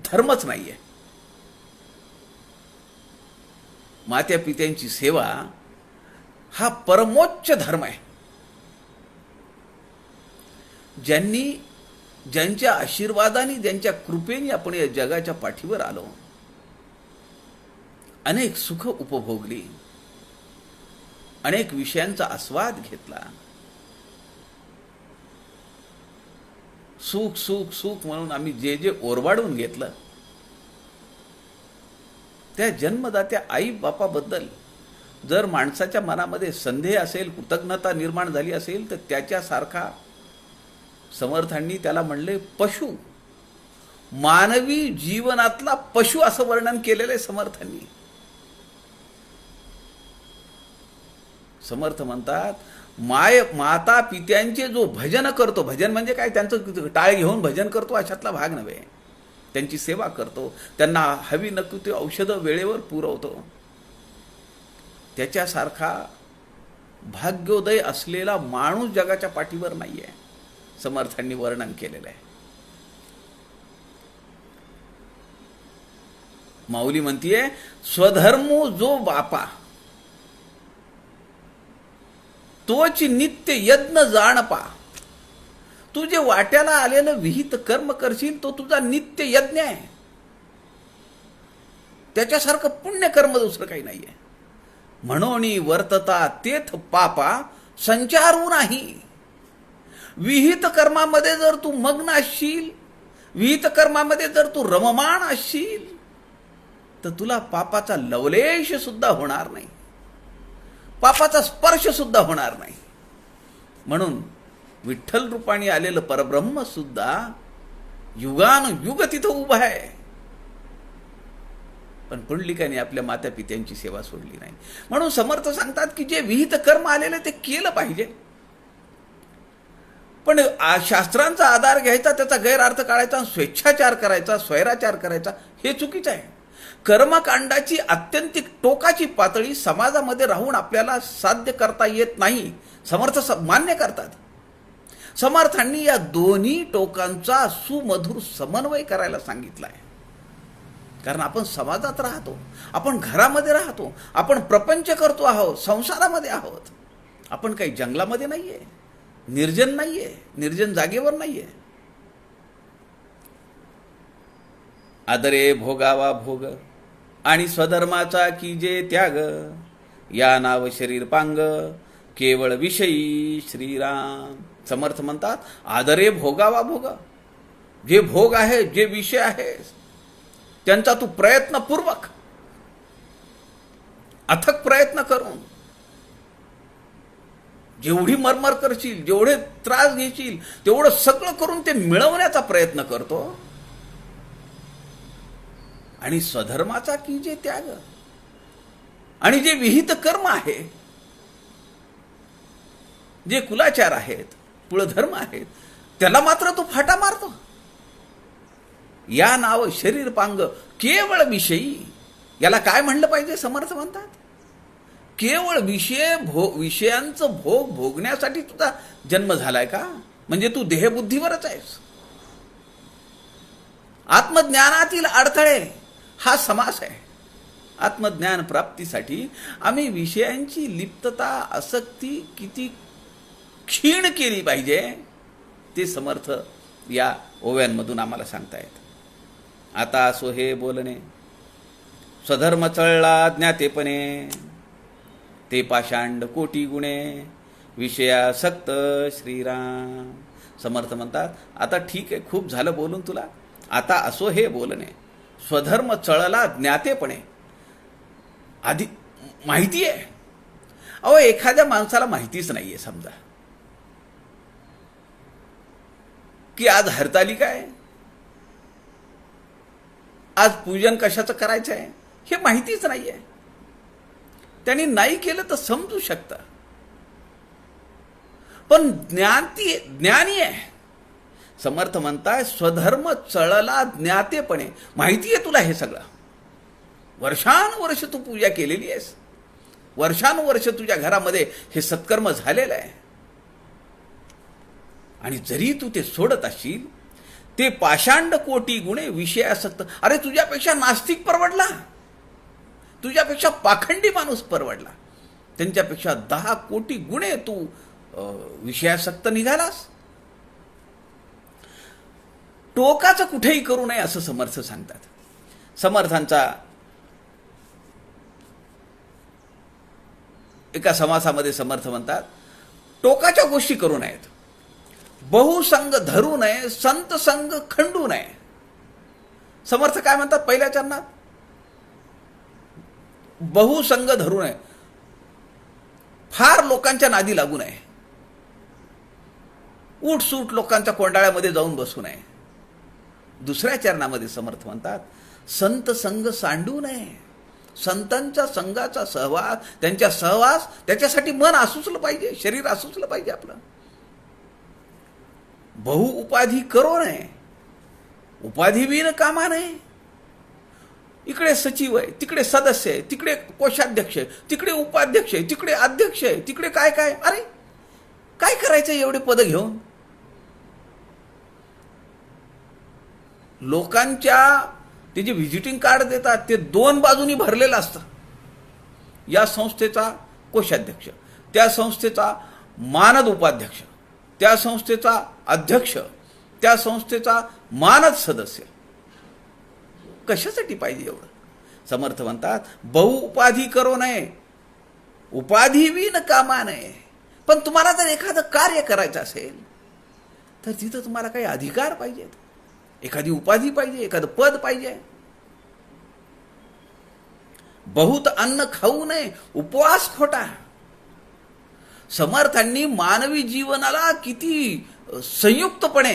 धर्मच नाहीये. मात्या पित्यांची सेवा हा परमोच्च धर्म आहे. ज्यांच्या आशीर्वादाने, ज्यांच्या कृपेने आपण या जगाच्या पाठीवर आलो, अनेक सुख उपभोगली, अनेक विषयांचा आस्वाद घेतला, सुख सुख सुख म्हणून आम्ही जे जे ओरबाडून घेतलं, त्या जन्मदात्या आई बापाबद्दल जर माणसाच्या मनामध्ये संदेह असेल, कृतज्ञता निर्माण झाली असेल, तर त्याच्यासारखा समर्थांनी त्याला म्हणले पशु. मानवी जीवनातला पशु असं वर्णन केलेलं आहे समर्थांनी. समर्थ म्हणतात, माता पित्यांचे जो भजन करतो, भजन म्हणजे काय, त्यांचं टाळ घेऊन भजन करतो अशातला भाग नव्हे, त्यांची सेवा करतो, त्यांना हवी नको ते औषधं वेळेवर पुरवतो, त्याच्यासारखा भाग्योदय असलेला माणूस जगाच्या पाठीवर नाहीये, समर्थांनी वर्णन केलेलं आहे. माऊली म्हणतीये, स्वधर्मो जो बापा तोची नित्य यज्ञ जाण पा. तू जे वाट्याला आलेलं विहित कर्म करशील तो तुझा नित्य यज्ञ आहे. त्याच्यासारखं पुण्य कर्म दुसरं काही नाहीये. म्हणून वर्तता तेथ पापा संचारू नाही. विहित कर्मामध्ये जर तू मग्न असशील, विहित कर्मामध्ये जर तू रममाण असशील, तर तुला पापाचा लवलेश सुद्धा होणार नाही, पापाचा स्पर्श सुद्धा होणार नाही. म्हणून विठ्ठल रूपाने आलेलं परब्रह्म सुद्धा युगानुयुग तिथं उभं आहे. पण पुंडलिकाने आपल्या माता पित्यांची सेवा सोडली नाही. म्हणून समर्थ सांगतात की जे विहित कर्म आलेले ते केलं पाहिजे, पण शास्त्रांचा आधार घ्यायचा, त्याचा गैरअर्थ काढायचा, स्वेच्छाचार करायचा, स्वैराचार करायचा, हे चुकीचं आहे. कर्मकांडाची अत्यंतिक टोकाची पातळी समाजामध्ये राहून आपल्याला साध्य करता येत नाही, समर्थ मान्य करतात. समर्थांनी या दोन्ही टोकांचा सुमधुर समन्वय करायला सांगितला आहे. कारण आपण समाजात राहतो, आपण घरामध्ये राहतो, आपण प्रपंच करतो आहोत, संसारामध्ये आहोत. आपण काही जंगलामध्ये नाहीये, निर्जन नाहीये, निर्जन जागेवर नाहीये. आदरे भोगावा भोग आणि स्वधर्माचा कीजे त्याग. या नाव शरीर पांग केवळ विषयी श्रीराम. समर्थ म्हणतात, आदरे भोगावा भोग. जे भोग आहे, जे विषय आहे, त्यांचा तू प्रयत्नपूर्वक अथक प्रयत्न करून जेवढी मरमर करशील, जेवढे त्रास घेशील, तेवढं सगळं करून ते मिळवण्याचा प्रयत्न करतो. आणि स्वधर्माचा की जे त्याग आणि जे विहित कर्म आहे, जे कुलाचार आहेत, कुळधर्म आहेत, त्याला मात्र तो फाटा मारतो. या नाव शरीर पांग केवळ विषयी. याला काय म्हणलं पाहिजे? समर्थ म्हणतात, केवळ विषयांचं भोग भोगण्यासाठी तुझा जन्म झालाय का? म्हणजे तू देहबुद्धीवरच आहेस. आत्मज्ञानातील अडथळे हा समास आहे. आत्मज्ञान प्राप्तीसाठी आम्ही विषयांची लिप्तता, आसक्ती किती क्षीण केली पाहिजे ते समर्थ या ओव्यांमधून आम्हाला सांगतायत. आता असो हे बोलणे, स्वधर्म चळला ज्ञातेपणे, ते पाषांड कोटी गुणे, विषयासक्त श्रीराम. समर्थ म्हणतात, आता ठीक आहे, खूप झालं बोलून तुला, आता असो हे बोलणे. स्वधर्म चळला ज्ञातेपणे. आधी माहिती आहे. अहो, एखाद्या माणसाला माहितीच नाहीये, समजा की आज हरतालिका आहे, आज पूजन कशाचं करायचं आहे, हे माहितीच नाहीये. त्यांनी नाही केलं तर समजू शकतं, पण ज्ञानी आहे. समर्थ म्हणताय, स्वधर्म चळला ज्ञातेपणे. माहिती आहे तुला हे सगळं, वर्षानुवर्ष तू पूजा केलेली आहेस, वर्षानुवर्ष तुझ्या घरामध्ये हे सत्कर्म झालेलं आहे. आणि जरी तू ते सोडत असशील, ते पाषांड कोटी गुणे विषयासक्त. अरे, तुझ्यापेक्षा नास्तिक परवडला, तुझ्यापेक्षा पाखंडी माणूस परवडला, त्यांच्यापेक्षा 10 कोटी गुणे तू विषयासक्त निघालास. टोकाचं कुठेही करू नये असं समर्थ सांगतात. समर्थांचा एका समासामध्ये समर्थ म्हणतात, टोकाच्या गोष्टी करू नयेत, बहुसंग धरू नये, संत संग खंडू नये. समर्थ काय म्हणतात पहिल्या चरणात? बहुसंग धरू नये, फार लोकांच्या नादी लागू नये, उठसूट लोकांच्या कोंडाळ्यामध्ये जाऊन बसू नये. दुसऱ्या चरणामध्ये समर्थ म्हणतात, संत संग सांडू नये, संतांच्या संघाचा सहवास, त्यांच्या सहवास, त्याच्यासाठी मन असूचलं पाहिजे, शरीर असूचलं पाहिजे आपलं. बहु उपाधी करो नये, उपाधी बिन कामा नये. इकडे सचिव आहे, तिकडे सदस्य आहे, तिकडे कोषाध्यक्ष आहे, तिकडे उपाध्यक्ष आहे, तिकडे अध्यक्ष आहे, तिकडे काय काय. अरे काय करायचं एवढे पद घेऊन? लोकांच्या ते जे व्हिजिटिंग कार्ड देतात ते 2 बाजूनी भरलेलं असतं. या संस्थेचा कोषाध्यक्ष, त्या संस्थेचा मानद उपाध्यक्ष, त्या संस्थेचा अध्यक्ष, त्या संस्थेचा मानद सदस्य. कशासाठी पाहिजे एवढं? समर्थ म्हणतात बहु उपाधी करो नये, उपाधी बिन कामा नये. पण तुम्हाला जर एखादं कार्य करायचं असेल तर तिथं तुम्हाला काही अधिकार पाहिजेत, एखादी उपाधी पाहिजे, एखादं पद पाहिजे. बहुत अन्न खाऊ नये, उपवास खोटा. समर्थांनी मानवी जीवनाला किती संयुक्तपणे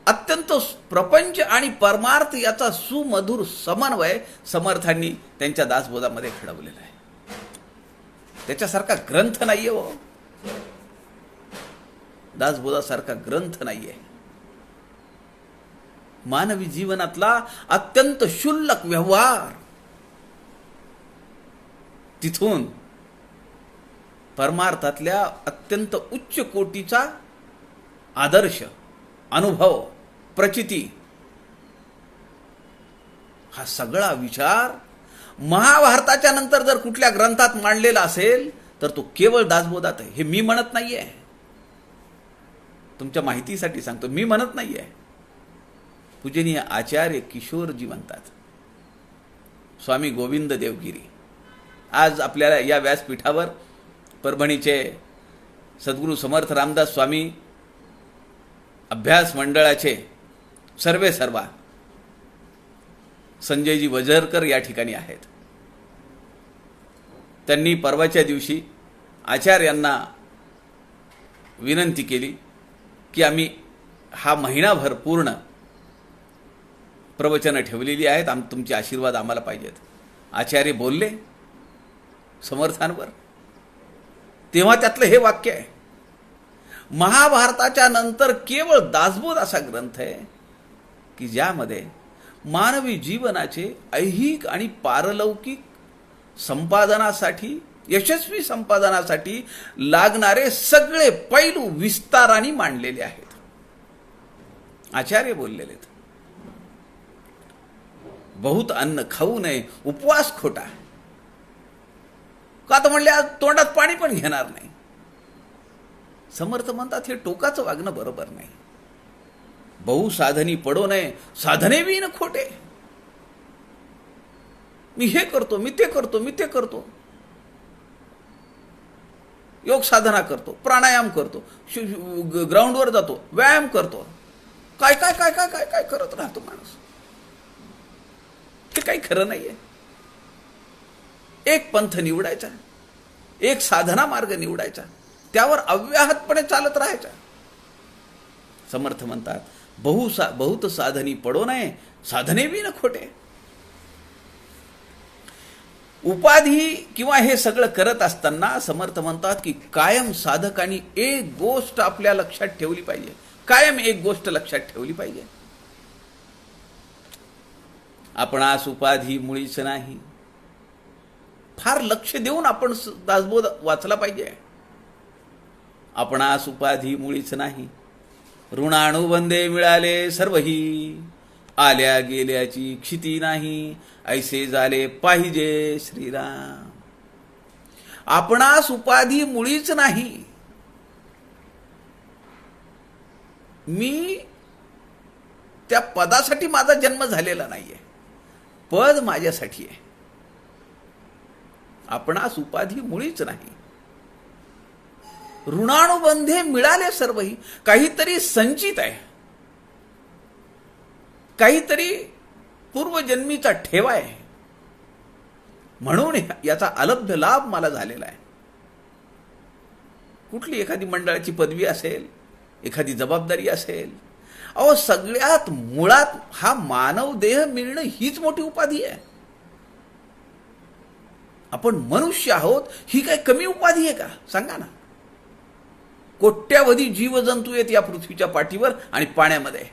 अत्यंत प्रपंच आणि परमार्थ याचा सुमधुर समन्वय समर्थांनी त्यांच्या दासबोधामध्ये घडवलेला आहे. त्याच्यासारखा ग्रंथ नाहीये हो, दासबोधासारखा ग्रंथ नाहीये. मानवी जीवनातला अत्यंत क्षुल्लक व्यवहार तिथून परमार्थातल्या अत्यंत उच्च कोटीचा आदर्श, अनुभव, प्रचिती, हा सगळा विचार महाभारताच्या नंतर जर कुठल्या ग्रंथात मांडलेला असेल तर तो केवळ दासबोधात आहे. हे मी म्हणत नाहीये, तुमच्या माहितीसाठी सांगतो, मी म्हणत नाहीये. पूजनीय आचार्य किशोरजी म्हणतात, स्वामी गोविंद देवगिरी. आज आपल्याला या व्यासपीठावर परभणीचे सद्गुरू समर्थ रामदास स्वामी अभ्यास मंडळाचे सर्वे सर्वा संजयजी वझरकर या ठिकाणी आहेत. त्यांनी परवाच्या दिवशी आचार्यांना विनंती केली की आम्ही हा महिनाभर पूर्ण प्रवचनं ठेवलेली आहेत, तुमचे आशीर्वाद आम्हाला पाहिजेत. आचार्य बोलले समर्थांवर. तेव्हा त्यातलं हे वाक्य आहे, महाभारताच्या नंतर केवळ दासबोध असा ग्रंथ आहे की ज्यामध्ये मानवी जीवनाचे ऐहिक आणि पारलौकिक संपादनासाठी, यशस्वी संपादनासाठी लागणारे सगळे पैलू विस्ताराने मांडलेले आहेत. आचार्य बोललेले आहेत, बहुत अन्न खाऊ नये, उपवास खोटा. का तर म्हणले आज तोंडात पाणी पण घेणार नाही. समर्थ म्हणतात हे टोकाचं वागणं बरोबर नाही. बहु साधनी पडो नये, साधने बी न खोटे. मी हे करतो, मी ते करतो, मी ते करतो, योग साधना करतो, प्राणायाम करतो, ग्राउंडवर जातो, व्यायाम करतो, काय काय काय काय काय काय करत राहतो माणूस. हे काही खरं नाहीये. एक पंथ निवडायचा, एक साधना मार्ग निवडायचा, त्यावर अव्याहतपणे चालत राहायचा. समर्थ म्हणतात बहुत साधनी पडो नये, साधने बी न खोटे. उपाधी किंवा हे सगळं करत असताना समर्थ म्हणतात की कायम साधकांनी एक गोष्ट आपल्या लक्षात ठेवली पाहिजे, कायम एक गोष्ट लक्षात ठेवली पाहिजे. आपणास उपाधी मुळीच नाही. फार लक्ष देऊन आपण दासबोध वाचला पाहिजे. आपणास उपाधी मुळीच नाही, ऋणानुबंधे मिळाले सर्वही, आल्या गेल्याची क्षिती नाही, ऐसे झाले पाहिजे श्रीराम. आपणास उपाधी मुळीच नाही. मी त्या पदासाठी माझा जन्म झालेला नाहीये, पद माझ्यासाठी आहे. आपणास उपाधी मुळीच नाही, ऋणानुबंधे मिळाले सर्वही. काहीतरी संचित आहे, काहीतरी पूर्वजन्मीचा ठेवा आहे, म्हणून याचा अलभ्य लाभ मला झालेला आहे. कुठली एखादी मंडळाची पदवी असेल, एखादी जबाबदारी असेल, अहो सगळ्यात मुळात हा मानव देह मिळणं हीच मोठी उपाधी आहे. आपण मनुष्य आहोत ही काय कमी उपाधी आहे का? सांगा ना. कोट्यावधी जीवजंतू आहेत या पृथ्वीच्या पाठीवर आणि पाण्यामध्ये,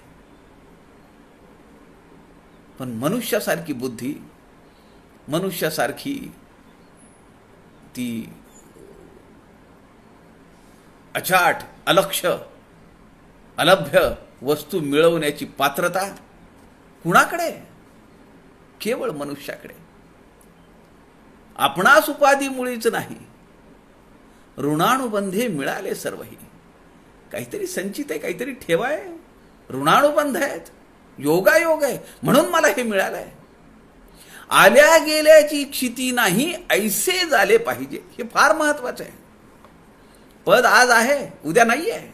पण मनुष्यासारखी बुद्धी, मनुष्यासारखी ती अचाट, अलक्ष्य, अलभ्य वस्तू मिळवण्याची पात्रता कुणाकडे? केवळ मनुष्याकडे. आपणास उपाधी मुळीच नाही, ऋणानुबंधे मिळाले सर्वही. काहीतरी संचित आहे, काहीतरी ठेवाय. ऋणानुबंध आहेत, योगायोग आहे, म्हणून मला हे मिळालंय. आल्या गेल्याची क्षिती नाही, ऐसे झाले पाहिजे. हे फार महत्वाचं आहे. पद आज आहे, उद्या नाही आहे.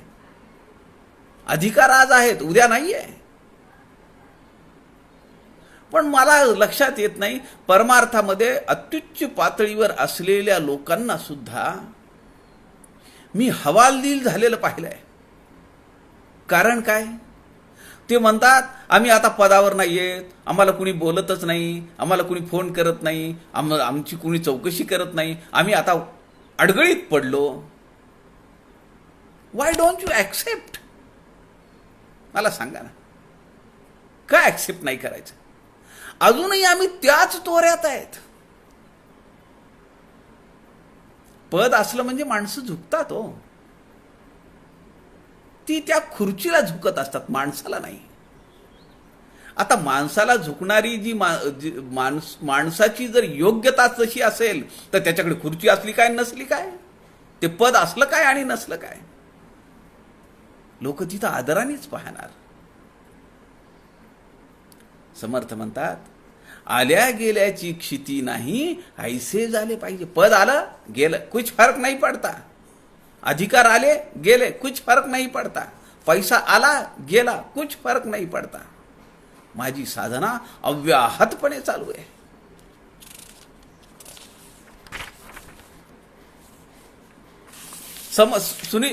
अधिकार आज आहेत, उद्या नाही आहे. पण मला लक्षात येत नाही, परमार्थामध्ये अत्युच्च पातळीवर असलेल्या लोकांना सुद्धा मी हवालदिल झालेलं पाहिलंय. कारण काय? ते म्हणतात आम्ही आता पदावर नाही येत, आम्हाला कुणी बोलतच नाही, आम्हाला कुणी फोन करत नाही, आमची कुणी चौकशी करत नाही, आम्ही आता अडगळीत पडलो. Why don't you accept? मला सांगा ना, का ॲक्सेप्ट नाही करायचं? अजूनही आम्ही त्याच तोऱ्यात आहेत. पद असलं म्हणजे माणसं झुकतात हो. ती त्या खुर्चीला झुकत असतात, माणसाला नाही. आता माणसाला झुकणारी जी माणसाची जर योग्यता तशी असेल तर त्याच्याकडे खुर्ची असली काय नसली काय, ते पद असलं काय आणि नसलं काय, लोक तिथं आदरानेच पाहणार. समर्थ म्हणतात आल्या गेल्याची क्षिती नाही, ऐसे झाले पाहिजे. पद आलं गेलं, कुछ फर्क नहीं पडता. अधिकार आले गेले, कुछ फर्क नहीं पडता. पैसा आला गेला, कुछ फर्क नहीं पडता. माझी साधना अव्याहतपणे चालू आहे.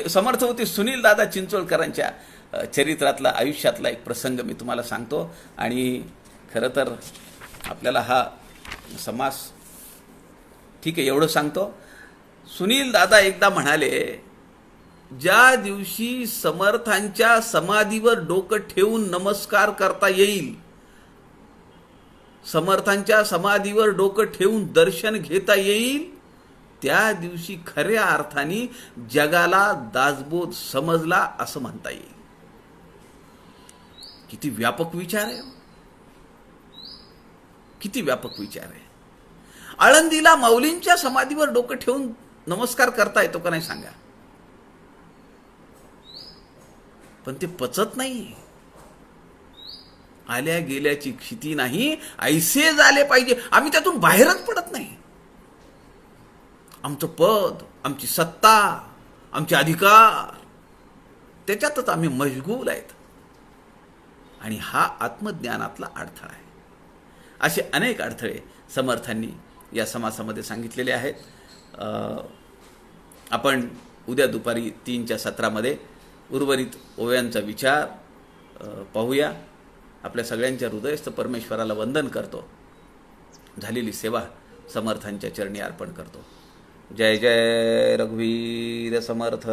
समर्थ होते सुनील दादा चिंचोळकरांच्या चरित्रातला, आयुष्यातला एक प्रसंग मी तुम्हाला सांगतो. आणि खरं तर आपल्याला हा समास ठीक आहे एवढं सांगतो. सुनील दादा एकदा म्हणाले, ज्या दिवशी समर्थांच्या समाधीवर डोकं ठेवून नमस्कार करता येईल, समर्थांच्या समाधीवर डोकं ठेवून दर्शन घेता येईल, त्या दिवशी खऱ्या अर्थाने जगाला दासबोध समजला असं म्हणता येईल. किती व्यापक विचार आहे, किती व्यापक विचार आहे. आळंदीला माऊलींच्या समाधीवर डोकं ठेवून नमस्कार करता येतो का नाही सांगा? पण ते पचत नाही. आल्या गेल्याची क्षिती नाही, ऐसे झाले पाहिजे. आम्ही त्यातून बाहेरच पडत नाही. आमचं पद, आमची सत्ता, आमचे अधिकार, त्याच्यातच आम्ही मशगूल आहेत. आणि हा आत्मज्ञानातला अडथळा आहे. असे अनेक अडथळे समर्थांनी या समासामध्ये सांगितलेले आहेत. आपण उद्या दुपारी 3च्या सत्रामध्ये उर्वरित ओव्यांचा विचार पाहूया. आपल्या सगळ्यांच्या हृदयस्थ परमेश्वराला वंदन करतो. झालेली सेवा समर्थांच्या चरणी अर्पण करतो. जय जय रघुवीर समर्थ.